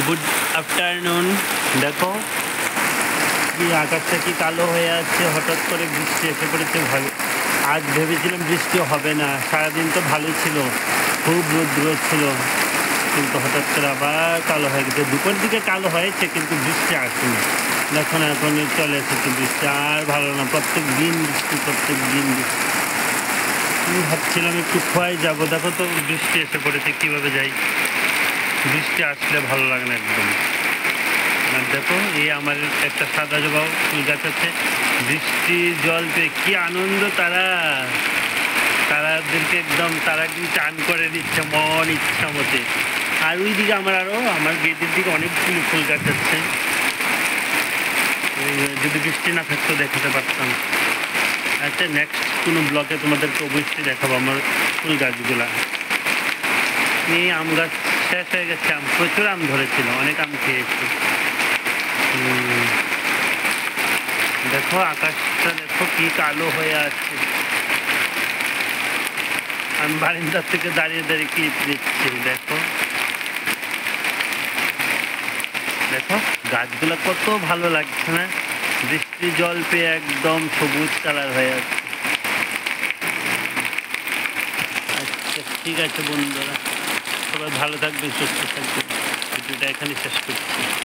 Good afternoon. দেখো কি আকাশটা কি কালো হয়ে আছে, হঠাৎ করে বৃষ্টি এসে পড়েছে। ভালো, আজ ভেবেছিলাম বৃষ্টি হবে না, সারাদিন তো ভালোই ছিল, খুব রৌদ্র ছিল, কিন্তু হঠাৎ করে আবার কালো হয়ে গেছে। দুপুর দিকে কালো হয়েছে কিন্তু বৃষ্টি আসেনি। দেখুন এখন চলে এসেছে বৃষ্টি, আর ভালো না, প্রত্যেক দিন বৃষ্টি, প্রত্যেক দিন বৃষ্টি। আমি ভাবছিলাম একটু খোয়াই যাবো, দেখো তো বৃষ্টি এসে পড়েছে, কীভাবে যাই? বৃষ্টি আসলে ভালো লাগে না একদম। আর দেখো এই আমার একটা সাদা জবা ফুল গাছ আছে, বৃষ্টির জল পেয়ে কী আনন্দ তারাদেরকে একদম তারা কিন্তু চান করে দিচ্ছে মন ইচ্ছা মতে। আর ওই দিকে আমার গেটের দিকে অনেকগুলো ফুল গাছ আছে, যদি বৃষ্টি না থাকতো দেখাতে পারতাম। আচ্ছা, নেক্সট কোনো ব্লকে তোমাদেরকে অবশ্যই দেখাবো আমার ফুল গাছগুলা। এই আম গাছ শেষ হয়ে গেছে, প্রচুর আম ধরেছিল, অনেক আম খেয়েছি। দেখো আকাশটা দেখো কি কালো হয়ে আছে। আমি বারিন্দার থেকে দাঁড়িয়ে দাঁড়িয়ে ক্লিপ নিচ্ছি। দেখো দেখো গাছগুলো কত ভালো লাগছে না, বৃষ্টির জল পেয়ে একদম সবুজ কালার হয়ে আছে। আচ্ছা ঠিক আছে বন্ধুরা, সবাই ভালো থাকবে, সুস্থ থাকবে। ভিডিওটা এখানে শেষ করছি।